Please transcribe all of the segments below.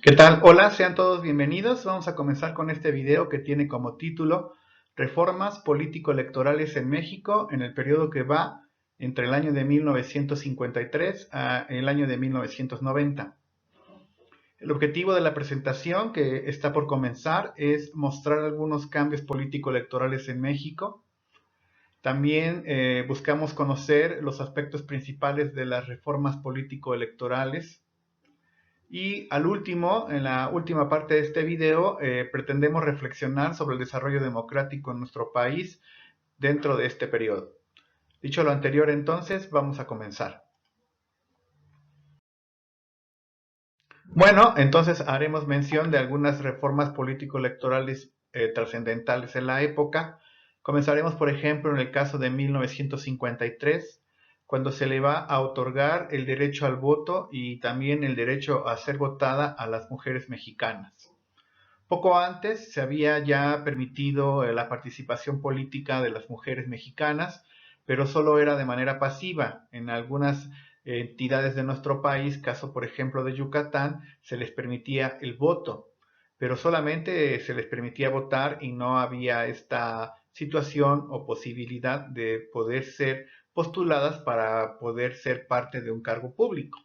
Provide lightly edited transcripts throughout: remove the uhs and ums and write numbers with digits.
¿Qué tal? Hola, sean todos bienvenidos. Vamos a comenzar con este video que tiene como título Reformas político-electorales en México en el periodo que va entre el año de 1953 a el año de 1990. El objetivo de la presentación que está por comenzar es mostrar algunos cambios político-electorales en México. También buscamos conocer los aspectos principales de las reformas político-electorales. Y al último, en la última parte de este video, pretendemos reflexionar sobre el desarrollo democrático en nuestro país dentro de este periodo. Dicho lo anterior, entonces, vamos a comenzar. Bueno, entonces haremos mención de algunas reformas político-electorales trascendentales en la época. Comenzaremos, por ejemplo, en el caso de 1953, cuando se le va a otorgar el derecho al voto y también el derecho a ser votada a las mujeres mexicanas. Poco antes se había ya permitido la participación política de las mujeres mexicanas, pero solo era de manera pasiva. En algunas entidades de nuestro país, caso por ejemplo de Yucatán, se les permitía el voto, pero solamente se les permitía votar y no había esta situación o posibilidad de poder ser postuladas para poder ser parte de un cargo público.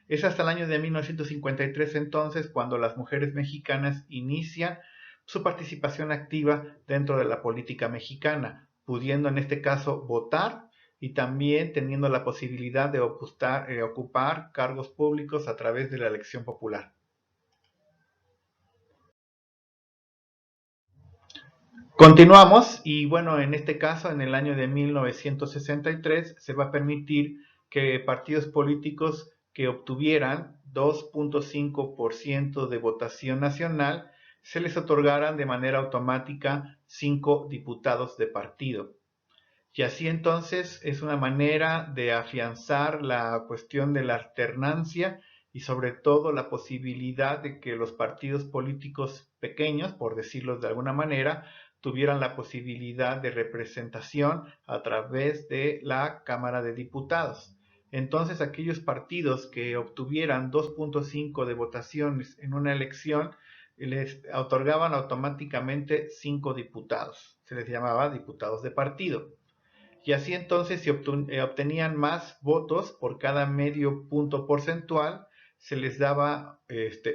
Es hasta el año de 1953 entonces cuando las mujeres mexicanas inician su participación activa dentro de la política mexicana, pudiendo en este caso votar y también teniendo la posibilidad de ocupar cargos públicos a través de la elección popular. Continuamos y bueno, en este caso, en el año de 1963, se va a permitir que partidos políticos que obtuvieran 2.5% de votación nacional se les otorgaran de manera automática 5 diputados de partido. Y así entonces es una manera de afianzar la cuestión de la alternancia y sobre todo la posibilidad de que los partidos políticos pequeños, por decirlo de alguna manera, tuvieran la posibilidad de representación a través de la Cámara de Diputados. Entonces aquellos partidos que obtuvieran 2.5 de votaciones en una elección les otorgaban automáticamente 5 diputados. Se les llamaba diputados de partido. Y así entonces si obtenían más votos por cada medio punto porcentual, se les daba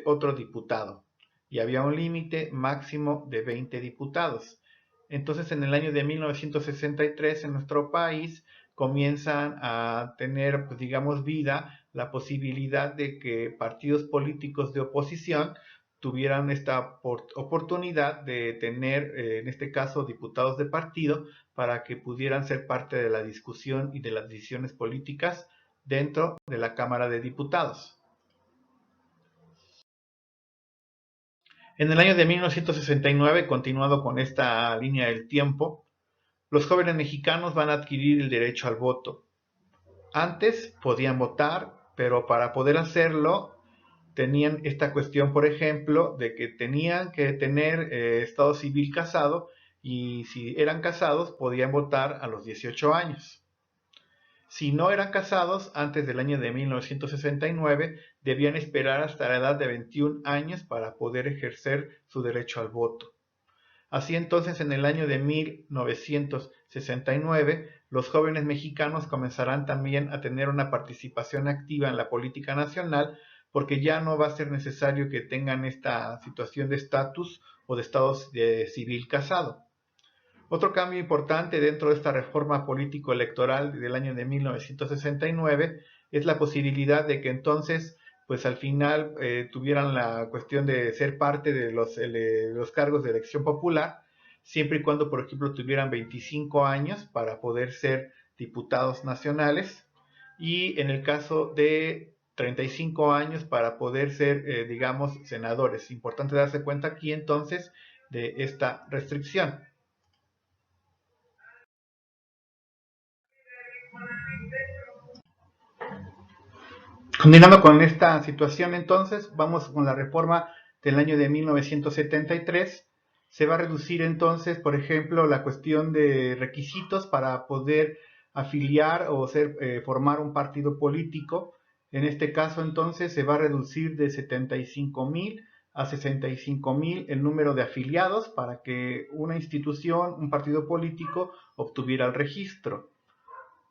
otro diputado. Y había un límite máximo de 20 diputados. Entonces en el año de 1963 en nuestro país comienzan a tener, pues, digamos, vida la posibilidad de que partidos políticos de oposición tuvieran esta oportunidad de tener, en este caso, diputados de partido para que pudieran ser parte de la discusión y de las decisiones políticas dentro de la Cámara de Diputados. En el año de 1969, continuado con esta línea del tiempo, los jóvenes mexicanos van a adquirir el derecho al voto. Antes podían votar, pero para poder hacerlo tenían esta cuestión, por ejemplo, de que tenían que tener estado civil casado y si eran casados podían votar a los 18 años. Si no eran casados antes del año de 1969, debían esperar hasta la edad de 21 años para poder ejercer su derecho al voto. Así entonces, en el año de 1969, los jóvenes mexicanos comenzarán también a tener una participación activa en la política nacional, porque ya no va a ser necesario que tengan esta situación de estatus o de estado civil casado. Otro cambio importante dentro de esta reforma político-electoral del año de 1969 es la posibilidad de que entonces, pues al final tuvieran la cuestión de ser parte de los cargos de elección popular, siempre y cuando, por ejemplo, tuvieran 25 años para poder ser diputados nacionales y en el caso de 35 años para poder ser, digamos, senadores. Importante darse cuenta aquí entonces de esta restricción. Continuando con esta situación entonces, vamos con la reforma del año de 1973. Se va a reducir entonces, por ejemplo, la cuestión de requisitos para poder afiliar o formar un partido político. En este caso entonces se va a reducir de 75,000 a 65,000 el número de afiliados para que una institución, un partido político, obtuviera el registro.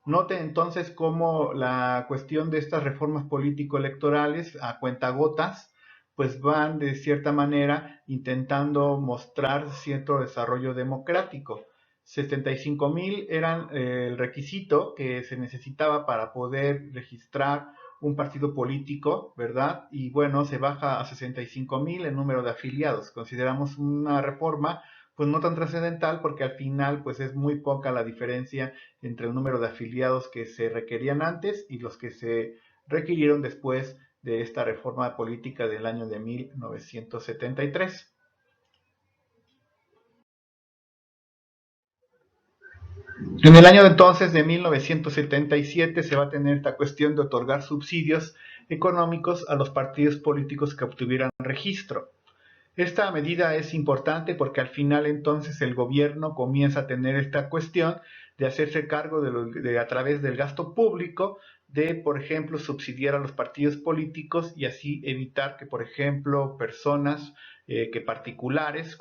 Note entonces cómo la cuestión de estas reformas político-electorales a cuentagotas pues van de cierta manera intentando mostrar cierto desarrollo democrático. 75,000 eran el requisito que se necesitaba para poder registrar un partido político, ¿verdad? Y bueno, se baja a 65,000 el número de afiliados. Consideramos una reforma pues no tan trascendental porque al final pues es muy poca la diferencia entre el número de afiliados que se requerían antes y los que se requirieron después de esta reforma política del año de 1973. En el año entonces de 1977 se va a tener esta cuestión de otorgar subsidios económicos a los partidos políticos que obtuvieran registro. Esta medida es importante porque al final entonces el gobierno comienza a tener esta cuestión de hacerse cargo a través del gasto público de, por ejemplo, subsidiar a los partidos políticos y así evitar que, por ejemplo, personas que particulares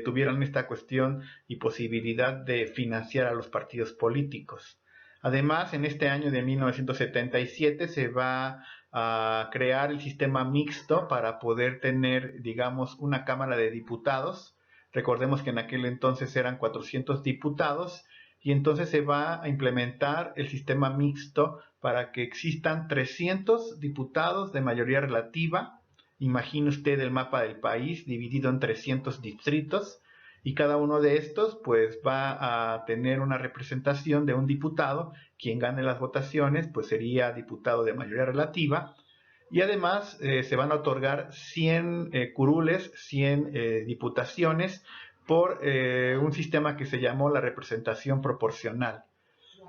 tuvieran esta cuestión y posibilidad de financiar a los partidos políticos. Además, en este año de 1977 se va a crear el sistema mixto para poder tener, digamos, una Cámara de Diputados. Recordemos que en aquel entonces eran 400 diputados y entonces se va a implementar el sistema mixto para que existan 300 diputados de mayoría relativa. Imagine usted el mapa del país dividido en 300 distritos y cada uno de estos pues va a tener una representación de un diputado. Quien gane las votaciones pues sería diputado de mayoría relativa y además se van a otorgar 100 curules, 100 diputaciones por un sistema que se llamó la representación proporcional.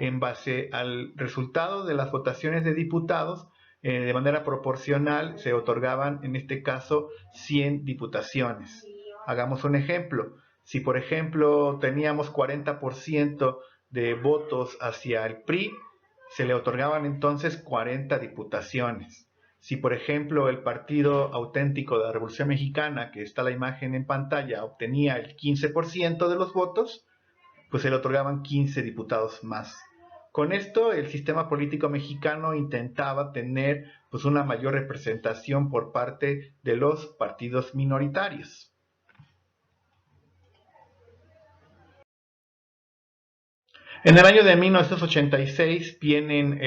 En base al resultado de las votaciones de diputados, de manera proporcional se otorgaban en este caso 100 diputaciones. Hagamos un ejemplo. Si por ejemplo teníamos 40% de votos hacia el PRI, se le otorgaban entonces 40 diputaciones. Si por ejemplo el Partido Auténtico de la Revolución Mexicana, que está la imagen en pantalla, obtenía el 15% de los votos, pues se le otorgaban 15 diputados más. Con esto el sistema político mexicano intentaba tener pues una mayor representación por parte de los partidos minoritarios. En el año de 1986 vienen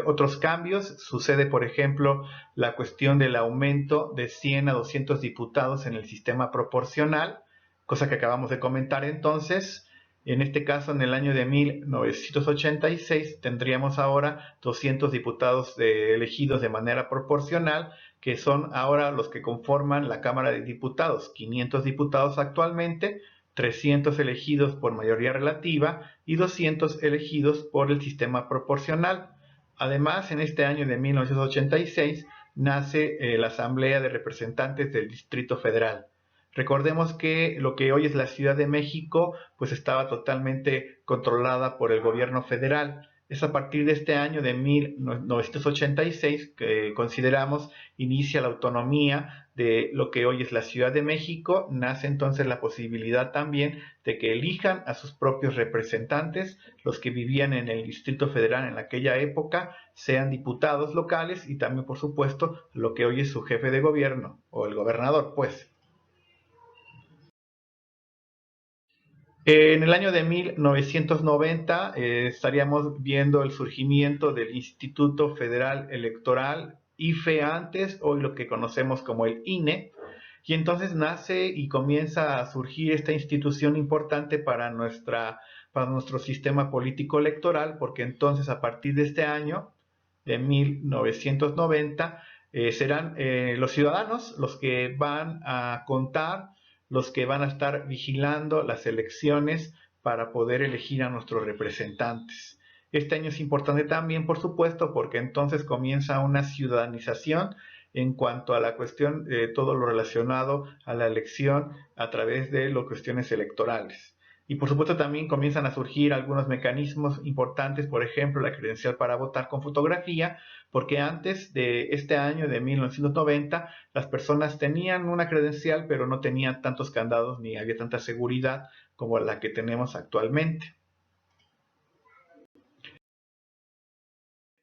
otros cambios. Sucede, por ejemplo, la cuestión del aumento de 100 a 200 diputados en el sistema proporcional, cosa que acabamos de comentar entonces. En este caso, en el año de 1986 tendríamos ahora 200 diputados elegidos de manera proporcional, que son ahora los que conforman la Cámara de Diputados, 500 diputados actualmente, 300 elegidos por mayoría relativa y 200 elegidos por el sistema proporcional. Además, en este año de 1986 nace la Asamblea de Representantes del Distrito Federal. Recordemos que lo que hoy es la Ciudad de México, pues estaba totalmente controlada por el gobierno federal. Es a partir de este año de 1986 que consideramos inicia la autonomía de lo que hoy es la Ciudad de México. Nace entonces la posibilidad también de que elijan a sus propios representantes, los que vivían en el Distrito Federal en aquella época, sean diputados locales y también, por supuesto, lo que hoy es su jefe de gobierno o el gobernador, pues. En el año de 1990 estaríamos viendo el surgimiento del Instituto Federal Electoral, IFE antes, hoy lo que conocemos como el INE, y entonces nace y comienza a surgir esta institución importante para nuestro sistema político electoral, porque entonces a partir de este año, de 1990, serán los ciudadanos los que van a contar, los que van a estar vigilando las elecciones para poder elegir a nuestros representantes. Este año es importante también, por supuesto, porque entonces comienza una ciudadanización en cuanto a la cuestión de todo lo relacionado a la elección a través de las cuestiones electorales. Y por supuesto también comienzan a surgir algunos mecanismos importantes, por ejemplo, la credencial para votar con fotografía, porque antes de este año de 1990 las personas tenían una credencial, pero no tenían tantos candados ni había tanta seguridad como la que tenemos actualmente.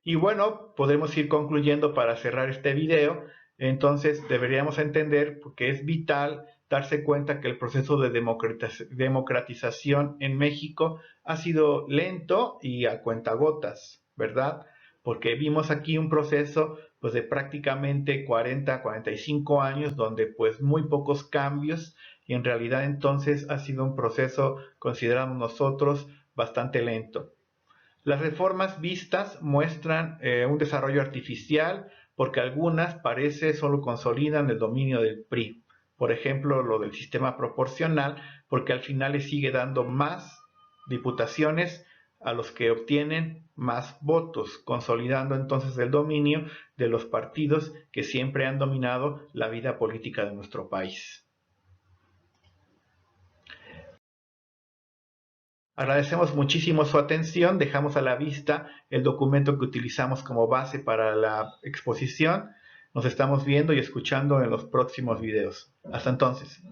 Y bueno, podemos ir concluyendo para cerrar este video. Entonces deberíamos entender que es vital darse cuenta que el proceso de democratización en México ha sido lento y a cuentagotas, ¿verdad? Porque vimos aquí un proceso pues de prácticamente 40, 45 años donde pues muy pocos cambios y en realidad entonces ha sido un proceso, consideramos nosotros, bastante lento. Las reformas vistas muestran un desarrollo artificial porque algunas parece solo consolidan el dominio del PRI. Por ejemplo, lo del sistema proporcional, porque al final le sigue dando más diputaciones a los que obtienen más votos, consolidando entonces el dominio de los partidos que siempre han dominado la vida política de nuestro país. Agradecemos muchísimo su atención. Dejamos a la vista el documento que utilizamos como base para la exposición. Nos estamos viendo y escuchando en los próximos videos. Hasta entonces.